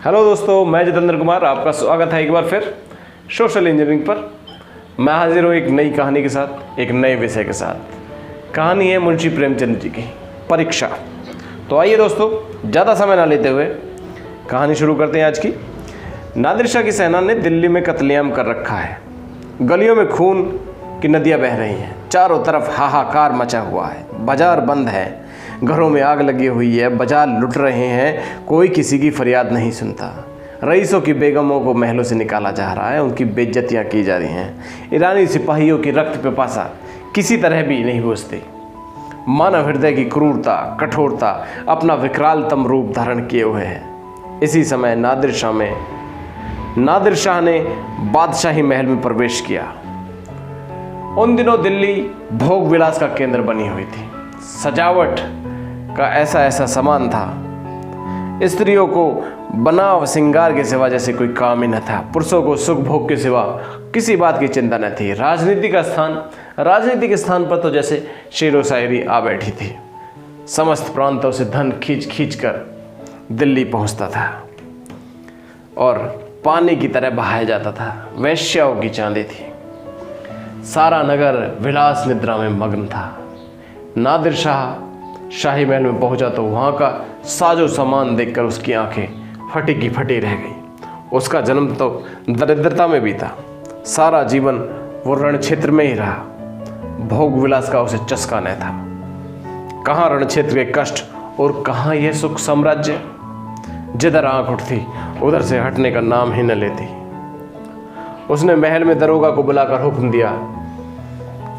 Hello दोस्तों, मैं जितेंद्र कुमार, आपका स्वागत है एक बार फिर सोशल इंजीनियरिंग पर। मैं हाजिर हूँ एक नई कहानी के साथ, एक नए विषय के साथ। कहानी है मुंशी प्रेमचंद जी की परीक्षा। तो आइए दोस्तों, ज़्यादा समय ना लेते हुए कहानी शुरू करते हैं आज की। नादिर शाह की सेना ने दिल्ली में कत्लेआम कर रखा है। गलियों में खून की नदियाँ बह रही हैं, चारों तरफ हाहाकार मचा हुआ है, बाजार बंद है, घरों में आग लगी हुई है, बाजार लुट रहे हैं, कोई किसी की फरियाद नहीं सुनता। रईसों की बेगमों को महलों से निकाला जा रहा है, उनकी बेइज्जतियाँ की जा रही हैं। ईरानी सिपाहियों की रक्त पिपासा किसी तरह भी नहीं बुझती। मानव हृदय की क्रूरता, कठोरता अपना विकरालतम रूप धारण किए हुए है। इसी समय नादिर शाह ने बादशाही महल में प्रवेश किया। उन दिनों दिल्ली भोग विलास का केंद्र बनी हुई थी। सजावट का ऐसा सामान था, स्त्रियों को बनाव श्रृंगार के सिवा जैसे कोई काम ही न था। पुरुषों को सुख भोग के सिवा किसी बात की चिंता न थी। राजनीतिक स्थान पर तो जैसे शेरो शायरी आ बैठी थी। समस्त प्रांतों से धन खींच कर दिल्ली पहुंचता था और पानी की तरह बहाया जाता था। वैश्याओं की चांदी थी। सारा नगर विलास निद्रा में मग्न था। नादिर शाह शाही महल में पहुंचा तो वहाँ का साजो सामान देखकर उसकी आंखें फटी की फटी रह गई। उसका जन्म तो दरिद्रता में भी था। सारा जीवन वो रण क्षेत्र में ही रहा। भोग विलास का उसे चस्का न था। कहाँ रण क्षेत्र के कष्ट और कहाँ यह सुख साम्राज्य। जिधर आंख उठती उधर से हटने का नाम ही न लेती। उसने महल में दरोगा को बुलाकर हुक्म दिया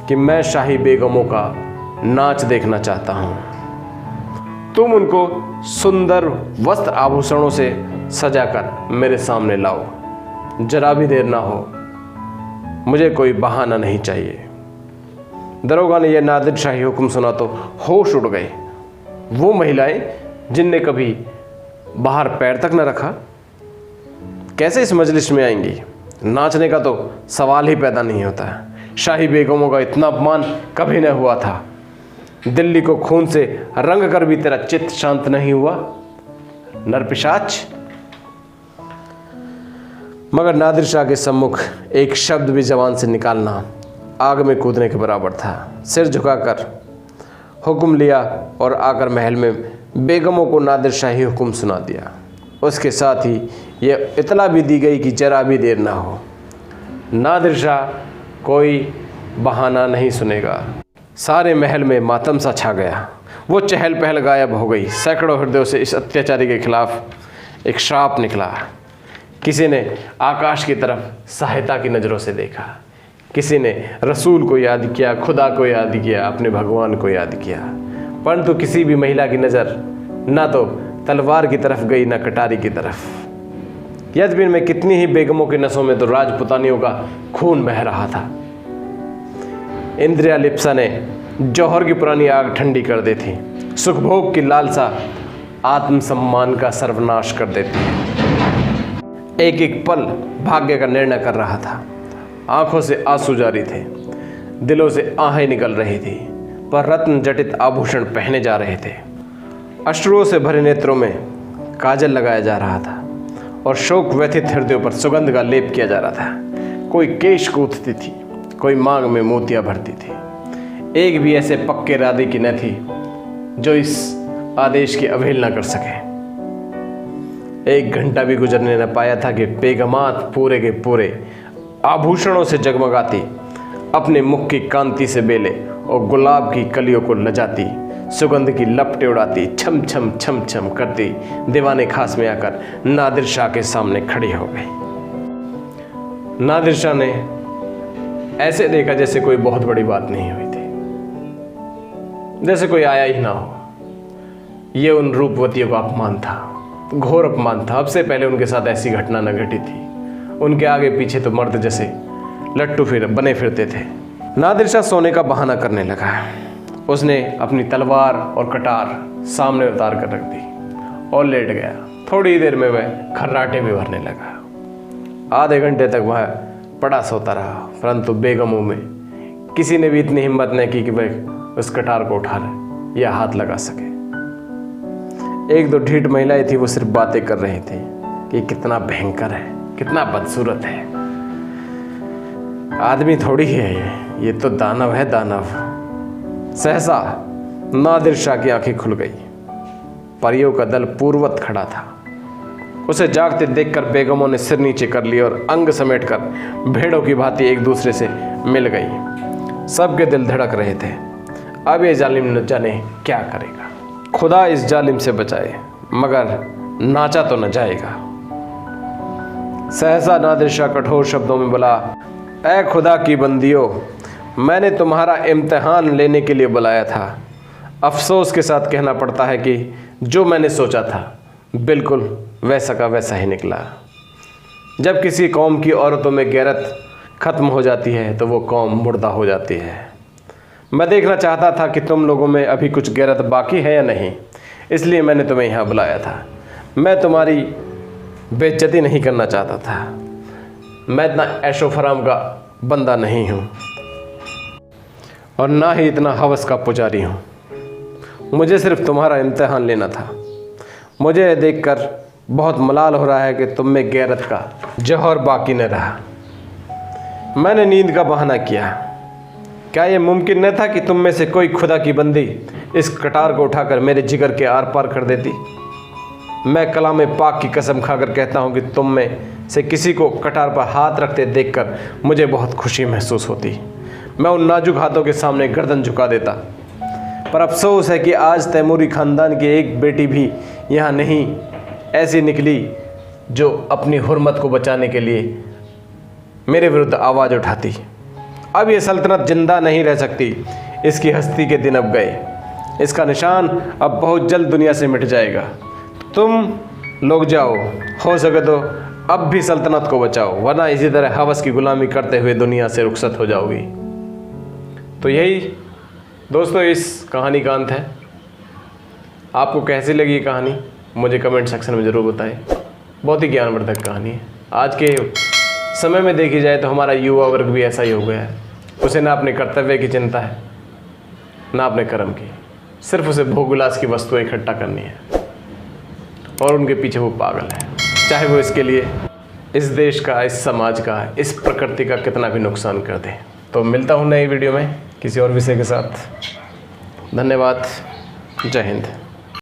कि मैं शाही बेगमों का नाच देखना चाहता हूं। तुम उनको सुंदर वस्त्र आभूषणों से सजाकर मेरे सामने लाओ। जरा भी देर ना हो, मुझे कोई बहाना नहीं चाहिए। दरोगा ने यह नादिर शाही हुक्म सुना तो होश उड़ गए। वो महिलाएं जिनने कभी बाहर पैर तक न रखा, कैसे इस मजलिस में आएंगी? नाचने का तो सवाल ही पैदा नहीं होता है। शाही बेगमों का इतना अपमान कभी न हुआ था। दिल्ली को खून से रंग कर भी तेरा चित्त शांत नहीं हुआ, नरपिशाच। मगर नादिर शाह के सम्मुख एक शब्द भी जबान से निकालना आग में कूदने के बराबर था। सिर झुकाकर हुक्म लिया और आकर महल में बेगमों को नादिर शाही हुक्म सुना दिया। उसके साथ ही यह इतला भी दी गई कि जरा भी देर ना हो। नादिर शाह कोई बहाना नहीं सुनेगा। सारे महल में मातम सा छा गया। वो चहल पहल गायब हो गई। सैकड़ों हृदयों से इस अत्याचारी के खिलाफ एक श्राप निकला। किसी ने आकाश की तरफ सहायता की नज़रों से देखा, किसी ने रसूल को याद किया, खुदा को याद किया, अपने भगवान को याद किया। परंतु किसी भी महिला की नज़र ना तो तलवार की तरफ गई, ना कटारी की तरफ। यद्यपि में कितनी ही बेगमों के नसों में तो राजपुतानियों का खून बह रहा था। इंद्रिया लिप्सा ने जौहर की पुरानी आग ठंडी कर दी थी। सुखभोग की लालसा आत्मसम्मान का सर्वनाश कर देती है। एक एक पल भाग्य का निर्णय कर रहा था। आंखों से आंसू जारी थे, दिलों से आहें निकल रही थी, पर रत्न जटित आभूषण पहने जा रहे थे। अश्रुओं से भरे नेत्रों में काजल लगाया जा रहा था और शोक व्यथित हृदयों पर सुगंध का लेप किया जा रहा था। कोई केश कूदती थी, कोई मांग में मोतियां भरती थी। एक भी ऐसे पक्के इरादे की न थी जो इस आदेश की अवहेलना कर सके। एक घंटा भी गुजरने न पाया था कि बेगमात पूरे के पूरे आभूषणों से जगमगाती, अपने मुख की कांति से बेले और गुलाब की कलियों को लजाती, सुगंध की लपटें उड़ाती, छम छम छम छम करती दीवाने खास में आकर नादिर शाह के सामने खड़ी हो गई। नादिर शाह ने ऐसे देखा जैसे कोई बहुत बड़ी बात नहीं हुई थी, जैसे कोई आया ही ना हो। ये उन रूपवतियों का अपमान था, घोर अपमान था। अब से पहले उनके साथ ऐसी घटना न घटी थी। उनके आगे पीछे तो मर्द जैसे लट्टू बने फिरते थे। नादिर शाह सोने का बहाना करने लगा। उसने अपनी तलवार और कटार सामने उतार कर रख दी और लेट गया। थोड़ी देर में वह खर्राटे भी भरने लगा। आधे घंटे तक वह पड़ा सोता रहा, परंतु बेगमों में किसी ने भी इतनी हिम्मत न की कि वह उस कटार को उठा ले या हाथ लगा सके। एक दो ढीठ महिलाएं थी, वो सिर्फ बातें कर रही थी, कि कितना भयंकर है, कितना बदसूरत है। आदमी थोड़ी है ये तो दानव है, दानव। सहसा नादिर शाह की आंखें खुल गई। परियों का दल पूर्वत खड़ा था। उसे जागते देखकर बेगमों ने सिर नीचे कर लिया और अंग समेटकर भेड़ों की भांति एक दूसरे से मिल गई। सबके दिल धड़क रहे थे। अब ये जालिम न जाने क्या करेगा। खुदा इस जालिम से बचाए, मगर नाचा तो न जाएगा। सहसा नादिर शाह कठोर शब्दों में बोला, ऐ खुदा की बंदियों, मैंने तुम्हारा इम्तिहान लेने के लिए बुलाया था। अफसोस के साथ कहना पड़ता है कि जो मैंने सोचा था बिल्कुल वैसा का वैसा ही निकला। जब किसी कौम की औरतों में गैरत ख़त्म हो जाती है तो वो कौम मुर्दा हो जाती है। मैं देखना चाहता था कि तुम लोगों में अभी कुछ गैरत बाकी है या नहीं, इसलिए मैंने तुम्हें यहाँ बुलाया था। मैं तुम्हारी बेइज्जती नहीं करना चाहता था। मैं इतना ऐशो फराम का बंदा नहीं हूँ और ना ही इतना हवस का पुजारी हूँ। मुझे सिर्फ तुम्हारा इम्तिहान लेना था। मुझे यह देखकर बहुत मलाल हो रहा है कि तुम में गैरत का जौहर बाकी न रहा। मैंने नींद का बहाना किया। क्या यह मुमकिन न था कि तुम में से कोई खुदा की बंदी इस कटार को उठाकर मेरे जिगर के आर पार कर देती? मैं कलाम पाक की कसम खाकर कहता हूँ कि तुम में से किसी को कटार पर हाथ रखते देखकर मुझे बहुत खुशी महसूस होती। मैं उन नाजुक हाथों के सामने गर्दन झुका देता। पर अफसोस है कि आज तैमूरी ख़ानदान की एक बेटी भी यहाँ नहीं ऐसी निकली जो अपनी हुर्मत को बचाने के लिए मेरे विरुद्ध आवाज़ उठाती। अब ये सल्तनत जिंदा नहीं रह सकती। इसकी हस्ती के दिन अब गए। इसका निशान अब बहुत जल्द दुनिया से मिट जाएगा। तुम लोग जाओ, हो सके तो अब भी सल्तनत को बचाओ, वरना इसी तरह हवस की गुलामी करते हुए दुनिया से रुखसत हो जाओगी। तो यही दोस्तों इस कहानी का अंत है। आपको कैसी लगी ये कहानी मुझे कमेंट सेक्शन में ज़रूर बताएं। बहुत ही ज्ञानवर्धक कहानी है। आज के समय में देखी जाए तो हमारा युवा वर्ग भी ऐसा ही हो गया है। उसे ना अपने कर्तव्य की चिंता है ना अपने कर्म की। सिर्फ उसे भोग विलास की वस्तुएं इकट्ठा करनी है और उनके पीछे वो पागल है, चाहे वो इसके लिए इस देश का, इस समाज का, इस प्रकृति का कितना भी नुकसान कर दे। तो मिलता हूँ नई वीडियो में किसी और विषय के साथ। धन्यवाद। जय हिंद।